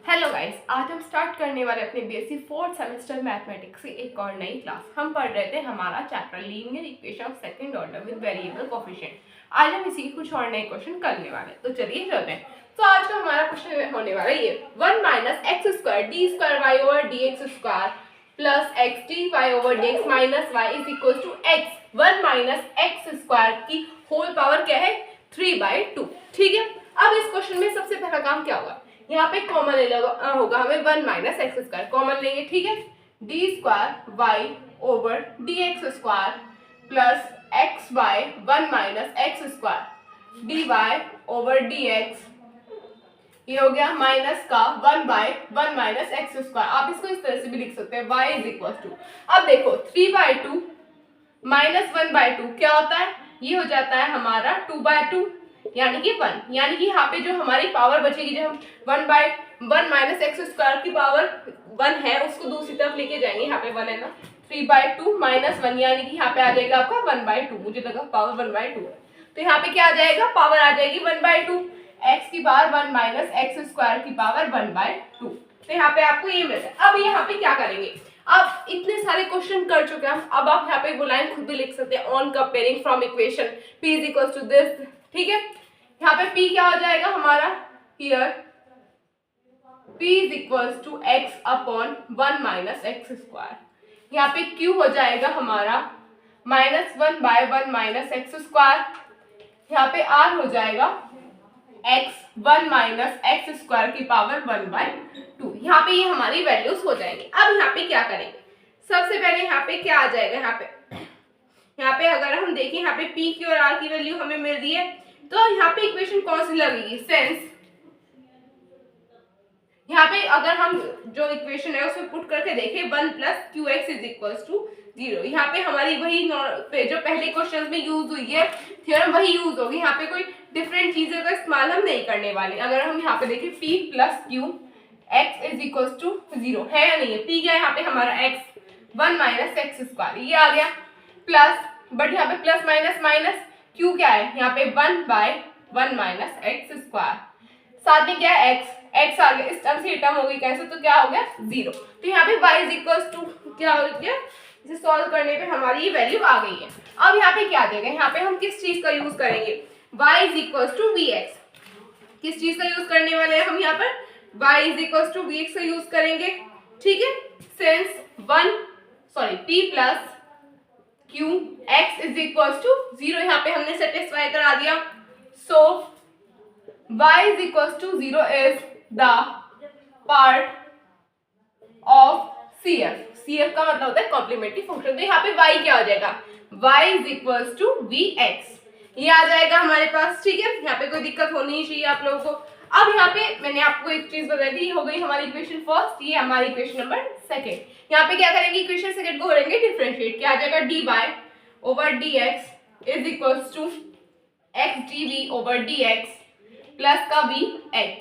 Hello guys, आज हम start करने वाले अपने बीएससी फोर्थ सेमेस्टर मैथमेटिक्स की एक और नई क्लास। हम पढ़ रहे थे हमारा chapter linear equation of second order with variable coefficient. आज हम इसी कुछ और नए क्वेश्चन करने वाले हैं, तो चलिए चलते हैं। तो आज का हमारा क्वेश्चन होने वाला है ये 1 minus x square D square Y over D X square plus X D Y over D X minus Y is equal to X 1 minus x square की होल पावर क्या है 3/2। ठीक है, अब इस क्वेश्चन में सबसे पहला काम क्या होगा, यहाँ पे कॉमन ले होगा हमें 1 माइनस एक्स स्क्वायर कॉमन लेंगे। ठीक है, D square Y over D X square plus X Y 1 minus x square D Y over D X, ये हो गया माइनस का 1/1 माइनस एक्स स्क्वायर। आप इसको इस तरह से भी लिख सकते हैं y इज इक्वल टू, अब देखो 3/2 माइनस 1/2 क्या होता है, ये हो जाता है हमारा 2/2 यानी कि 1, यानी कि यहाँ पे जो हमारी पावर बचेगी, जो हम 1/1 माइनस एक्स स्क्वायर की पावर 1 है उसको दूसरी तरफ लेके जाएंगे। यहाँ पे 1 है ना, 3/2 माइनस 1 यानी कि यहाँ पे आ जाएगा आपका 1/2, मुझे लगा पावर 1/2 है, तो यहाँ पे क्या आ जाएगा, पावर आ जाएगी 1/2, एक्स की पावर 1 माइनस एक्स स्क्वायर की पावर 1/2। तो यहाँ पे आपको ये मिलता है। अब यहाँ पे क्या करेंगे, अब इतने सारे क्वेश्चन कर चुके हैं हम, अब आप यहाँ पे वो लाइन खुद भी लिख सकते हैं, on comparing from equation p is equal to this. ठीक है, यहाँ पे p क्या हो जाएगा हमारा, here p is equal to x upon 1 minus x square, यहाँ पे q हो जाएगा हमारा -1/1 माइनस एक्स स्क्वायर, यहाँ पे r हो जाएगा x 1 माइनस एक्स स्क्वायर की पावर 1/2। यहाँ पे ये हमारी वैल्यूज हो जाएंगी। अब यहाँ पे क्या करेंगे, सबसे पहले यहाँ पे क्या आ जाएगा, यहाँ पे अगर हम देखें यहाँ पे p की और r की वैल्यू हमें मिल रही है, तो यहाँ पे इक्वेशन कौन सी लगेगी, सेंस यहाँ पे अगर हम जो इक्वेशन है उसमें पुट करके देखें 1 plus Q X is equal to 0, यहाँ पे हमारी वही जो पहले क्वेश्चन में यूज हुई है थ्योरम वही यूज होगी, यहाँ पे कोई डिफरेंट चीजों का इस्तेमाल हम नहीं करने वाले। अगर हम यहाँ पे देखें p plus Q X is equal to 0 है या नहीं है, p क्या है यहाँ पे हमारा x 1 माइनस एक्स स्क्वायर, ये आ गया प्लस, बट यहाँ पे प्लस माइनस माइनस q क्या है यहाँ पे 1/1 माइनस एक्स स्क्वायर, साथ में क्या है x आ गया, इस टर्म से टर्म हो गई कैसे, तो क्या हो गया 0। तो यहाँ पे y इज इक्वल टू क्या हो गया, इसे सॉल्व करने पे हमारी ये वैल्यू आ गई है। अब यहाँ पे क्या देगा, यहाँ पे हम किस चीज का यूज करेंगे, y is equal to vx, किस चीज का यूज करने वाले हैं हम यहाँ पर, y is equal to vx का यूज करेंगे। ठीक है, since p plus q x is equal to 0 यहाँ पे हमने सेटिस्फाई करा दिया, सो y is equals to 0 is the part of CF। CF का मतलब होता है कॉम्प्लीमेंट्री फंक्शन, तो यहाँ पे y क्या हो जाएगा, y is equals to vx, ये आ जाएगा हमारे पास। ठीक है, यहाँ पे कोई दिक्कत होनी ही चाहिए आप लोगों को। अब यहाँ पे मैंने आपको एक चीज बताई थी, हो गई हमारी इक्वेशन फर्स्ट, ये हमारी इक्वेशन नंबर सेकंड। यहाँ पे क्या करेंगे, इक्वेशन सेकंड को करेंगे डिफरेंशिएट, क्या आ जाएगा dy over dx is equals to x dv over dx plus का v x,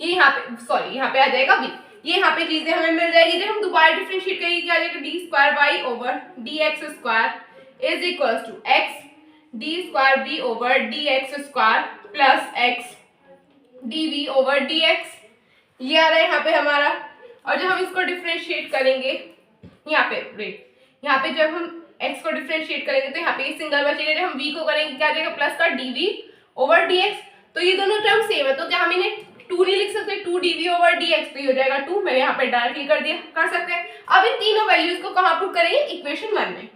ये यहाँ पे यहाँ पे आ जाएगा v, ये यहाँ पे चीजें हमें मिल जाएगी। जब हम दोबारा डिफरेंशिएट करेंगे क्या आ जाएगा, D square Y over D X square is equal to X D square v over D X square plus X D V over D X, ये आ रहा है यहाँ पे हमारा। और जब हम इसको डिफरेंशिएट करेंगे यहाँ पे जब हम x को डिफरेंशिएट करेंगे तो यहाँ पे सिंगल बचेगा, जब हम v को करेंगे क्या आ जाएगा, प्लस का dv ओवर dx, तो ये दोनों टर्म सेम है, तो क्या हम इन्हें 2 नहीं लिख सकते, 2 dv ओवर dx, तो ये हो जाएगा 2, मैंने यहाँ पे डायरेक्टली कर सकते हैं। अब इन तीनों वैल्यूज को कहाँ पुट करेंगे, इक्वेशन 1 में,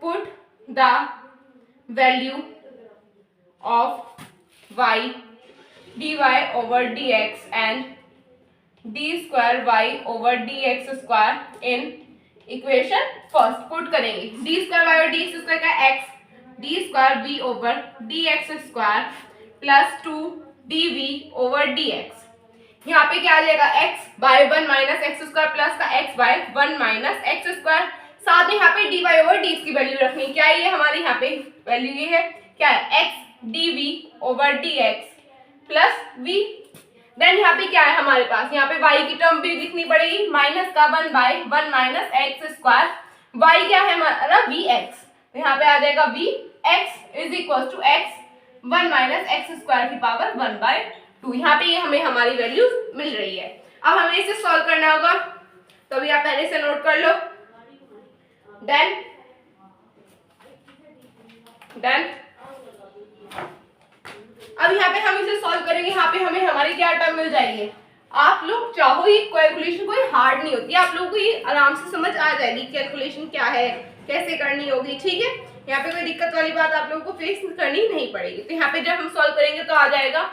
put the value of y dy over dx and d square y over dx square in equation first, put करेंगे d square y over dx square का x d square v over dx square plus 2 dv over dx, यहाँ पे क्या आ जाएगा x by 1 minus x square plus का x by 1 minus x square, साथ में यहाँ पे dy ओवर dx की वैल्यू रखनी, क्या है ये हमारे यहाँ पे वैल्यू ये है, क्या है x dv over dx plus v, then यहाँ पे क्या है हमारे पास, यहाँ पे y की टर्म भी लिखनी पड़ेगी, माइनस का 1/1 माइनस एक्स स्क्वायर, y क्या है हमारा vx, तो यहाँ पे आ जाएगा vx is equal to x 1 minus x square की पावर 1/2, यहाँ पे ये हमें हमारी वैल्यू मिल रही है। अब हमें इसे सॉल्व करना होगा, तो अभी आप पहले से नोट कर लो। Done done. अब यहाँ पे हम इसे सॉल्व करेंगे, यहाँ पे हमें हमारी क्या टर्म मिल जाएगी। आप लोग चाहो ये कैलकुलेशन कोई हार्ड नहीं होती, आप लोगों को ये आराम से समझ आ जाएगी कैलकुलेशन क्या है, कैसे करनी होगी, ठीक है। यहाँ पे कोई दिक्कत वाली बात आप लोगों को फेस करनी नहीं पड़ेगी। तो यहाँ पे जब हम सॉल्व करेंगे तो आ जाएगा,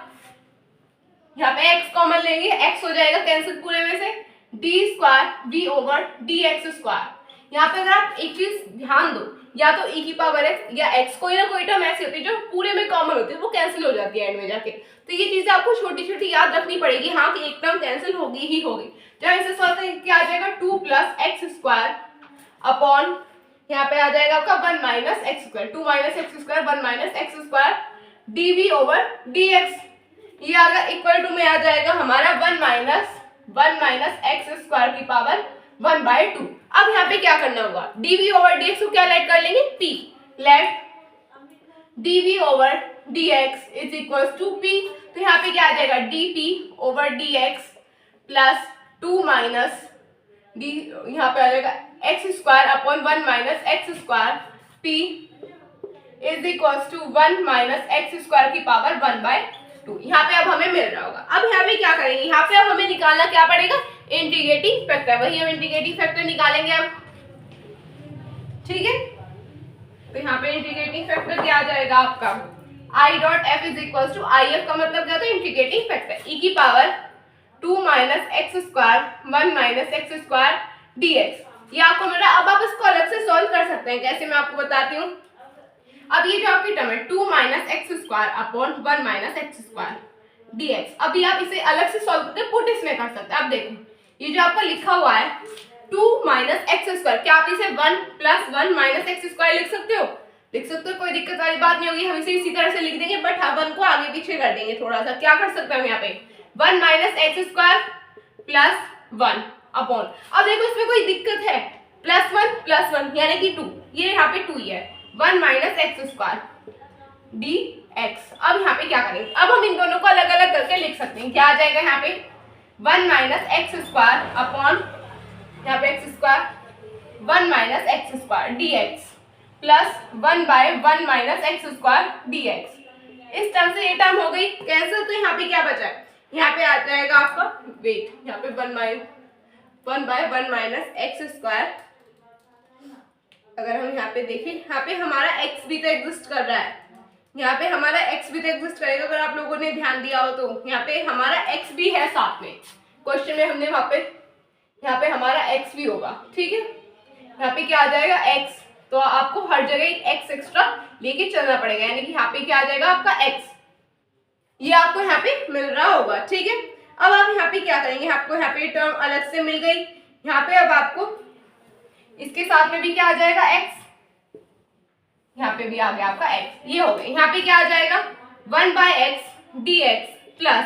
यहाँ पे x कॉमन लेंगे, x हो जाएगा कैंसिल पूरे में से, D square v over D X square. यहाँ पे अगर आप एक चीज ध्यान दो, या तो e की पावर x या x, कोई ना कोई टर्म ऐसी होती है जो पूरे में कॉमन होती है, वो कैंसिल हो जाती है एंड में जाके। तो ये चीजें आपको छोटी छोटी याद रखनी पड़ेगी, हाँ कि एक टर्म कैंसिल होगी ही होगी। जब इसे सॉल्व करेंगे क्या आ जाएगा, 2 + x स्क्वायर अपॉन यहाँ पे आ जाएगा आपका 1 - x square, 2 - x square 1 - x square dv over dx। ये आगे इक्वल टू में आ जाएगा हमारा 1 - x स्क्वायर की पावर 1/2। अब यहाँ पे क्या करना होगा, dv ओवर dx को क्या लेट कर लेंगे, p। Let dv over dx is equals to p। तो यहाँ पे क्या आ जाएगा, dp over dx plus 2 - d, यहाँ पे आ जाएगा x square upon 1 - x square p is equals to 1 - x square की पावर 1/2। यहाँ पे अब हमें मिल रहा होगा। अब यहाँ पे क्या करेंगे, यहाँ पे अब हमें निकालना क्या पड़ेगा, इंटीग्रेटिंग फैक्टर। वही हम इंटीग्रेटिंग फैक्टर निकालेंगे अब, ठीक है। तो यहाँ पे इंटीग्रेटिंग फैक्टर क्या आ जाएगा आपका, i dot f is equals to I F का मतलब क्या होता है, इंटीग्रेटिंग फैक्टर, e की power 2 - x square 1 - x square dx। ये आपको मिल रहा है। अब आप इसको अलग से सॉल्व कर सकते हैं, कैसे मैं आपको बताती हूँ। अब ये जो आपकी टर्म है 2 - x square upon 1 - x square dx, अभी आप इसे अलग से सॉल्व करके पुट इसमें कर सकते हैं। अब देखो ये जो आपका लिखा हुआ है 2 - x स्क्वायर, क्या आप इसे 1 + 1 - x स्क्वायर लिख सकते हो, लिख सकते हो, कोई दिक्कत वाली बात नहीं होगी। हम इसे इसी तरह से लिख देंगे, बट हाँ 1 को आगे पीछे कर देंगे थोड़ा सा। क्या कर सकते हैं हम यहाँ पे, 1 - x स्क्वायर प्लस 1 अपॉन, अब देखो इसमें कोई दिक्कत है, +1 यानी कि 2, ये यहाँ पे 2 ही है, 1 - x स्क्वायर dx। अब यहाँ पे क्या करेंगे, अब हम इन दोनों को अलग अलग करके लिख सकते हैं। क्या आ जाएगा यहाँ पे, 1 - x स्क्वायर अपॉन यहाँ पे x square 1 - x square dx plus 1/1 - x square dx। इस टर्म से ये टर्म हो गई कैंसिल। तो यहाँ पे क्या बचा, यहाँ पे आ जाएगा आपका वेट, यहाँ पे 1/1 - x स्क्वायर। अगर हम यहाँ पे देखें, यहाँ पे हमारा x भी तो एग्जिस्ट कर रहा है, यहाँ पे हमारा x भी तो एग्जिस्ट करेगा, अगर आप लोगों ने ध्यान दिया हो तो। यहाँ पे हमारा x भी है साथ में, क्वेश्चन में हमने वहां पे, यहाँ पे हमारा x भी होगा, ठीक है। यहाँ पे क्या आ जाएगा x, तो आपको हर जगह एक x एक्स्ट्रा लेके चलना पड़ेगा, यानी कि यहाँ पे क्या आ जाएगा आपका x, ये आपको यहाँ पे मिल रहा होगा, ठीक है। अब आप यहाँ पे क्या करेंगे, आपको यहाँ पे टर्म अलग से मिल गई, यहाँ पे अब आपको इसके साथ में भी क्या आ जाएगा x, यहाँ पे भी आ गया आपका x, ये हो गया। यहाँ पे क्या आ जाएगा 1/x dx plus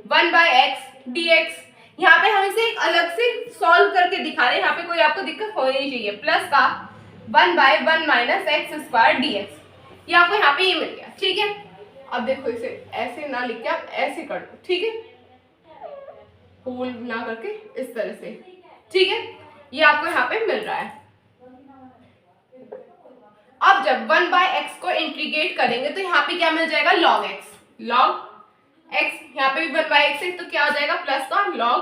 1/x dx। यहाँ पे हम इसे एक अलग से सॉल्व करके दिखा रहे हैं, यहाँ पे कोई आपको दिक्कत होनी नहीं चाहिए, प्लस का 1/1 - x स्क्वायर dx। ये आपको यहाँ पे ये मिल गया, ठीक है। अब देखो इसे ऐसे ना लिख के आप ऐसे कर दो, ठीक है, होल ना करके इस तरह से, ठीक है। ये आपको यहाँ पे मिल रहा है। अब जब 1/x को इंटीग्रेट करेंगे तो यहाँ पे क्या मिल जाएगा, log x, यहाँ पे भी 1/x है, तो क्या हो जाएगा प्लस का log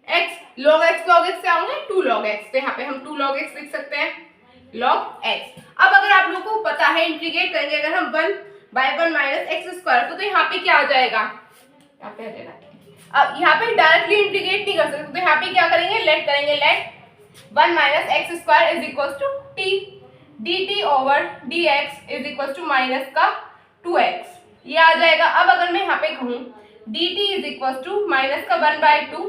x, log x क्या होंगे 2 log x, तो यहाँ पे हम 2 log x लिख सकते हैं, log x। अब अगर आप लोगों को पता है इंटीग्रेट करेंगे अगर हम 1/1 - x स्क्वायर को, तो यहाँ पे क्या आ जाएगा, यहाँ पे आ जाएगा। अब यहाँ पे डायरेक्टली इंटीग्रेट नहीं कर सकते, तो यहाँ पे क्या करेंगे, लेट करेंगे, let 1 - x square is equal to t dt over dx is equal to minus का 2x, ये आ जाएगा। अब अगर मैं यहाँ पे कहूँ dt is equal to minus का 1/2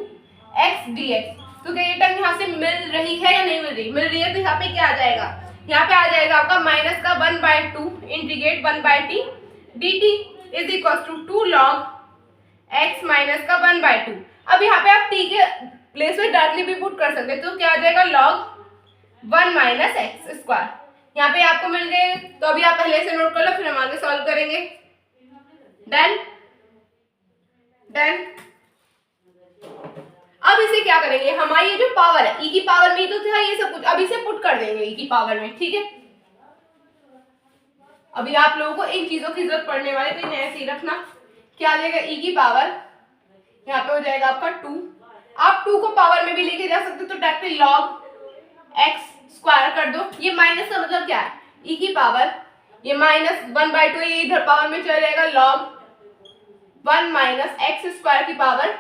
x dx, तो क्या ये टर्म यहाँ से मिल रही है या नहीं मिल रही, मिल रही है। तो यहाँ पे क्या आ जाएगा, यहाँ पे आ जाएगा आपका माइनस का 1/2 integrate 1/t dt is equal to 2 log x minus का 1/2। अब यहाँ पे आप t के प्लेस में डायरेक्टली भी पुट कर सकते हैं, तो क्या आ जाएगा log 1 - x स्क्वायर। यहाँ पे आपको मिल गए, तो अभी आप पहले से नोट कर लो, फिर हम आगे सॉल्व करेंगे। Done done. अब इसे क्या करेंगे, हमारी ये जो पावर है e की पावर में ही तो था ये सब कुछ, अब इसे पुट कर देंगे e की पावर में, ठीक है। अभी आप लोगों को इन चीजों की जरूरत पड़ने वाली, तो इन्हें ऐसे ही रखना। क्या आ जाएगा e की पावर, यहाँ पे हो जाएगा आपका 2, आप 2 को पावर में भी लेके जा सकते हो तो डायरेक्टली log x स्क्वायर कर दो। ये माइनस का मतलब क्या है, e की पावर, ये -1/2 ये इधर पावर में चला जाएगा, log 1 माइनस एक्स स्क्वायर की पावर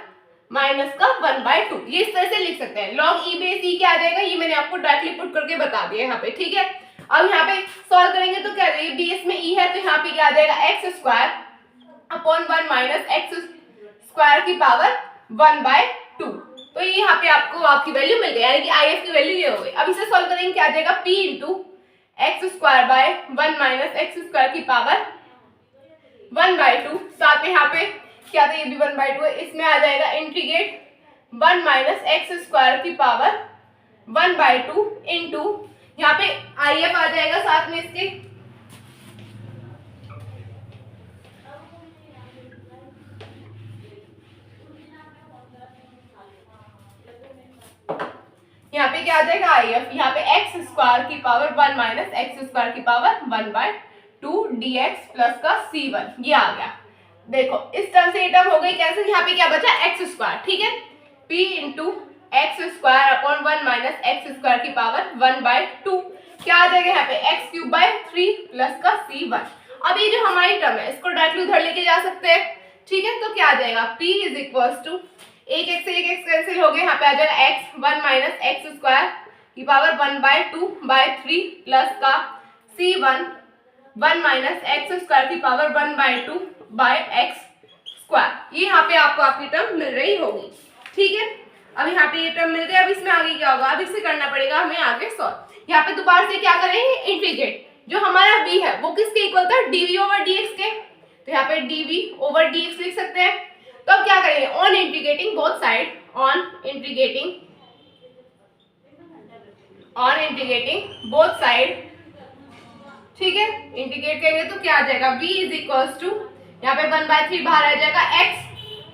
माइनस का 1/2, ये इस तरह से लिख सकते हैं। log e बेस e क्या आ जाएगा, ये मैंने आपको डायरेक्टली पुट करके बता दिया यहाँ पे, ठीक है। अब यहाँ पे सॉल्व करेंगे तो क्या आ जाएगा, बेस में e है तो यहाँ पे क्या आ जाएगा x square upon 1 minus x square की पावर 1/2। तो ये यहाँ पे आपको आपकी वैल्यू मिल गई, यानी कि if की वैल्यू ये हो गई। अब इसे सॉल्व करेंगे क्या आ जाएगा, p into x square by 1 minus x square की पावर 1/2, साथ में यहाँ पे क्या था, ये भी 1/2 है, इसमें आ जाएगा इंटीग्रेट 1 माइनस एक्स स्क्वायर की पावर 1/2 इंटू यहाँ पे if आ जाएगा साथ में इसके, यहाँ पे क्या आ जाएगा if, यहाँ पे एक्स स्क्वायर की पावर 1 माइनस एक्स स्क्वायर की पावर 1/2 dx प्लस का c1, ये आ गया। देखो इस टर्म से ये टर्म हो गई कैंसिल, यहाँ पे क्या बचा एक्स स्क्वायर, ठीक है। p into x square upon 1 minus x square की पावर 1/2, क्या आ जाएगा यहाँ पे एक्स क्यूब बाय 3 प्लस का c1। अब ये जो हमारी टर्म है इसको डायरेक्टली उधर लेके जा सकते हैं, ठीक है। तो क्या आ जाएगा p इज इक्वल्स टू एक एक्स से एक एक्स कैंसिल हो गया, यहाँ पे आ जाएगा एक्स 1 माइनस एक्स स्क्वायर की पावर 1/2/3 प्लस का c1 1 माइनस एक्स स्क्वायर की पावर 1/2/x स्क्वायर। ये यहाँ पे आपको आपकी टर्म मिल रही होगी, ठीक है। अब यहाँ पे ये टर्म मिल गई, अब इसमें आगे क्या होगा, अब इसे करना पड़ेगा हमें आगे सॉल्व। यहाँ पे दोबारा से क्या करेंगे, इंटीग्रेट, जो हमारा v है वो किसके इक्वल था, dv ओवर dx के, तो यहाँ पे dv ओवर dx लिख सकते हैं। तो अब क्या करेंगे, on integrating both side, on integrating both side, ठीक है। इंटीग्रेट करेंगे तो क्या आ जाएगा, v इज इक्वल्स टू यहाँ पे 1/3 बाहर आ जाएगा, x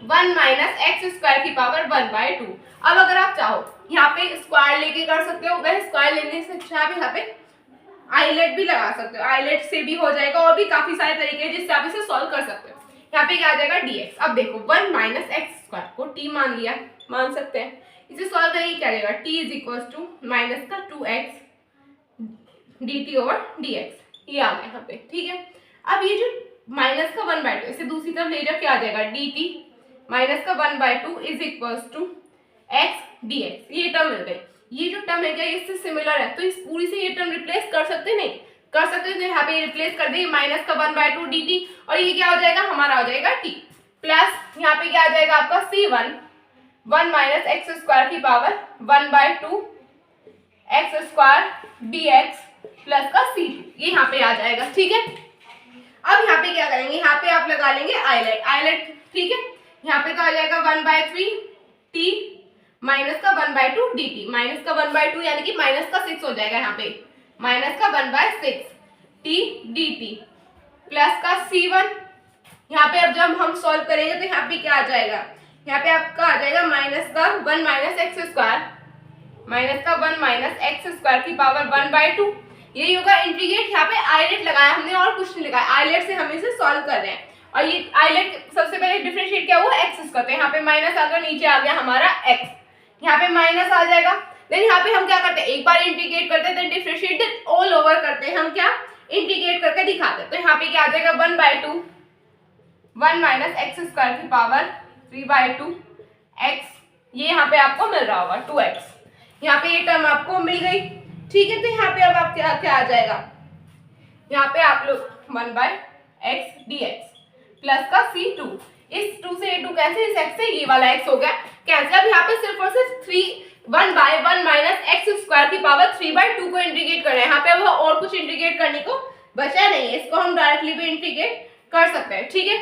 1 माइनस एक्स स्क्वायर की पावर 1/2। अब अगर आप चाहो यहाँ पे स्क्वायर लेके कर सकते हो, वह स्क्वायर लेने से अच्छा आप यहाँ पे आइलेट भी लगा सकते हो, आइलेट से भी हो जाएगा, और भी काफी सारे तरीके हैं जिससे आप इसे सॉल्व कर सकते हो। यहाँ पे क्या आ जाएगा dx, अब देखो 1 माइनस एक्स स्क्वायर को t मान लिया, मान सकते हैं, इसे सॉल्व करेंगे क्या आ जाएगा, t is equals to minus का 2x dt ओवर dx, ये आ गया यहाँ पे, ठीक है। अब ये जो माइनस का 1/2 इसे दूसरी तरफ ले जाओ, क्या आ जाएगा dt माइनस का 1/2 is equals to x dx, ये टर्म मिल गई। ये जो टर्म है क्या इससे सिमिलर है, तो इस पूरी से ये टर्म रिप्लेस कर सकते नहीं कर सकते, तो यहाँ पे रिप्लेस कर देंगे माइनस का 1/2 dt, और ये क्या हो जाएगा, हमारा हो जाएगा t प्लस यहाँ पे क्या आ जाएगा आपका c1 1 माइनस एक्स स्क्वायर की power 1/2 x square dx plus का c2, ये यहाँ पे आ जाएगा, ठीक है। अब यहाँ पे क्या करेंगे, यहाँ पे आप लगा लेंगे आइलेट, ठीक है। यहाँ पे तो आ जाएगा 1/3 t माइनस का 1/2 dt, माइनस का 1/2 यानी कि माइनस का 6 हो जाएगा, यहाँ पे माइनस का 1/6 t dt प्लस का c1। यहाँ पे अब जब हम सॉल्व करेंगे तो यहाँ पे क्या आ जाएगा, यहाँ पे आपका आ जाएगा माइनस का 1 माइनस एक्स स्क्वायर, माइनस का 1 माइनस एक्स स्क्वायर की पावर 1/2, यही होगा इंटीग्रेट। यहाँ पे आइलेट लगाया हमने और कुछ नहीं लगाया, आइलेट से हम इसे सॉल्व कर रहे हैं, और ये आइलेट सबसे पहले डिफरेंशिएट क्या हुआ एक्स स्क्वायर, तो यहाँ पे माइनस आकर नीचे आ गया हमारा x, यहाँ पे माइनस आ जाएगा। देन यहाँ पे हम क्या करते हैं, एक बार इंटीग्रेट करते हैं, then differentiate, then all over करते हैं, हम क्या इंटीग्रेट करके दिखाते हैं। तो यहाँ पे क्या आ जाएगा 1/2 1 माइनस एक्स स्क्वायर की पावर 3/2 x, ये यहाँ पे आपको मिल रहा होगा 2x, यहाँ पे ये टर्म आपको मिल गई, ठीक है। तो यहाँ पे अब आप क्या आ जाएगा, यहाँ पे आप लोग 1/x dx प्लस का c2, इस 2 से 2 कैंसिल, इस x से ये वाला x हो गया कैंसिल। अब यहाँ पे सिर्फ और सिर्फ 1/1 माइनस एक्स स्क्वायर की पावर 3/2 को इंटीग्रेट कर रहे हैं, यहाँ पे अब और कुछ इंटीग्रेट करने को बचा नहीं है, इसको हम डायरेक्टली भी इंटीग्रेट कर सकते हैं, ठीक है।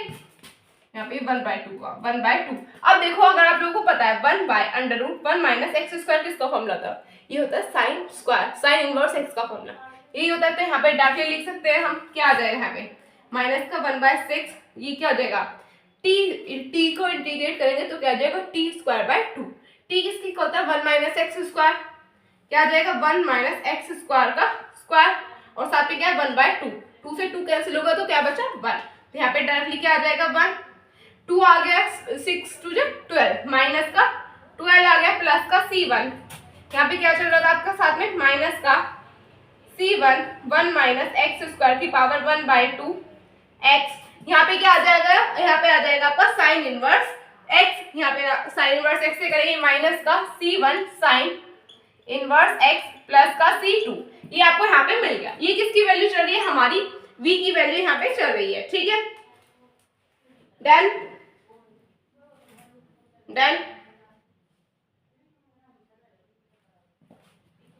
यहाँ पे 1/2 का 1/2। अब देखो अगर आप लोगों को पता है 1/√1 माइनस एक्स स्क्वायर किसका फॉर्मूला था, ये होता है sine square, sign inverse x का फॉर्मूला यही होता है। तो यहाँ पे डायरेक्टली लिख सकते हैं हम, क्या आ जाएगा यहाँ पे माइनस का 1/6, ये क्या हो जाएगा t को इंटीग्रेट करेंगे तो क्या आ जाएगा t² 2, t किसकी इक्वल होता है 1 माइनस एक्स स्क्वायर, क्या आ जाएगा 1 माइनस एक्स स्क्वायर का स्क्वायर, और साथ में क्या है 1/2, 2 से 2 कैंसिल होगा तो क्या बचा 1, तो यहाँ पे डायरेक्टली क्या आ जाएगा 1, 2 आ गया 6 2 12 माइनस का 12 आ गया प्लस का c1, यहाँ पे क्या चल रहा था आपका साथ में माइनस का c1 1 माइनस एक्स स्क्वायर की पावर 1/2 x, यहाँ पे क्या आ जाएगा, यहाँ पे आ जाएगा आपका साइन इनवर्स x, यहाँ पे साइन इनवर्स x से करेंगे माइनस का c1 sine inverse x plus का c2, ये आपको यहाँ पे मिल गया। ये किसकी वैल्यू चल रही है, हमारी v की वैल्यू यहाँ पे चल रही है, ठीक है। डन डन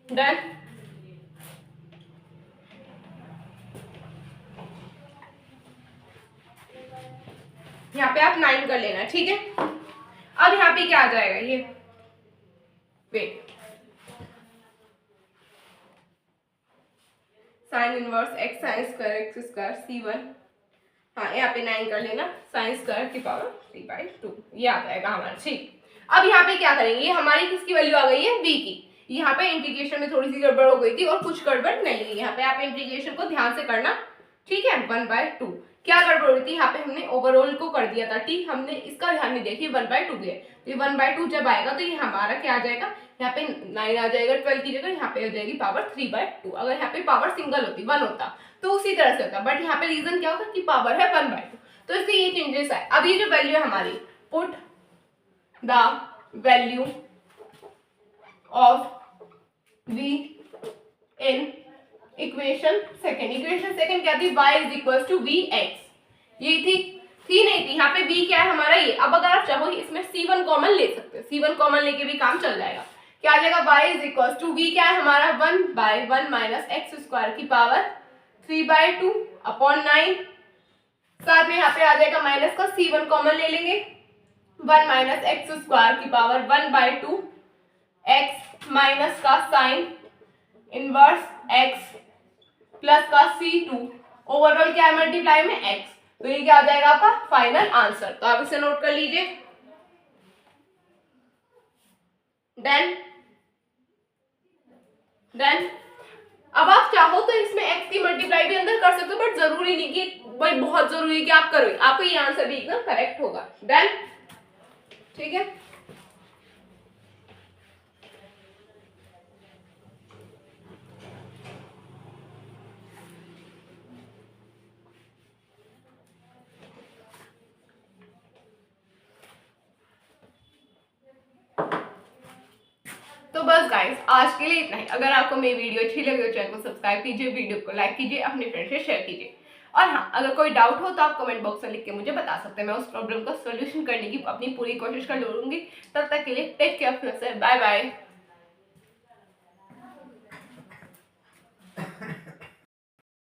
डन यहाँ पे आप 9 कर लेना, ठीक है। अब यहाँ पे क्या आ जाएगा, ये wait sine inverse x sine square x square c1, हाँ यहाँ पे 9 कर लेना साइन स्क्वायर की पावर 3/2, ये आ जाएगा हमारा, ठीक। अब यहाँ पे क्या करेंगे, ये हमारी किसकी वैल्यू आ गई है v की, यहाँ पे इंटीग्रेशन में थोड़ी सी गड़बड़ हो गई थी और कुछ गड़बड़ नहीं है, यहाँ पे आप इंटीग्रेशन को ध्यान से करना, ठीक है। 1/2 क्या गड़बड़ हुई थी, यहाँ पे हमने ओवरऑल को कर दिया था t, हमने इसका ध्यान नहीं देखी 1/2 दिया, तो ये 1/2 जब आएगा तो ये हमारा क्या आ जाएगा, यहाँ पे 9 आ जाएगा 12 की जगह, यहाँ पे आ जाएगी पावर 3/2, अगर यहाँ पे पावर सिंगल होती 1 होता तो उसी तरह से होता, बट यहाँ पे रीजन क्या होगा कि पावर है 1/2, तो इससे ये चेंजेस आए। अब ये जो वैल्यू है हमारी, put the value of v in equation second क्या थी, y is equal to vx, ये थी नहीं थी, यहाँ पे v क्या है हमारा ये। अब अगर आप चाहो इसमें c1 कॉमन ले सकते हो, c1 कॉमन लेके भी काम चल जाएगा, क्या आ जाएगा y is equal to v क्या है हमारा 1/1 माइनस एक्स स्क्वायर की पावर 3/2 अपॉन 9, साथ में यहाँ पे आ जाएगा माइनस का c1 कॉमन ले लेंगे 1 माइनस एक्स स्क्वायर की पावर 1/2 x माइनस का साइन इनवर्स x प्लस का c2, ओवरऑल क्या है मल्टीप्लाई में x, तो ये क्या आ जाएगा आपका फाइनल आंसर, तो आप इसे नोट कर लीजिए। डन डन अब आप चाहो तो इसमें x की मल्टीप्लाई भी अंदर कर सकते हो, बट जरूरी नहीं कि भाई बहुत जरूरी है कि आप करो, आपको ये आंसर भी एकदम करेक्ट होगा। डन, ठीक है। तो बस गाइस आज के लिए इतना ही। अगर आपको मेरी वीडियो अच्छी लगी तो चैनल को सब्सक्राइब कीजिए, वीडियो को लाइक कीजिए, अपने फ्रेंड से शेयर कीजिए, और हाँ अगर कोई डाउट हो तो आप कमेंट बॉक्स में लिख के मुझे बता सकते हैं, मैं उस प्रॉब्लम का सॉल्यूशन करने की अपनी पूरी कोशिश कर लूंगी। तब तक के लिए टेक केयर, बाय बाय।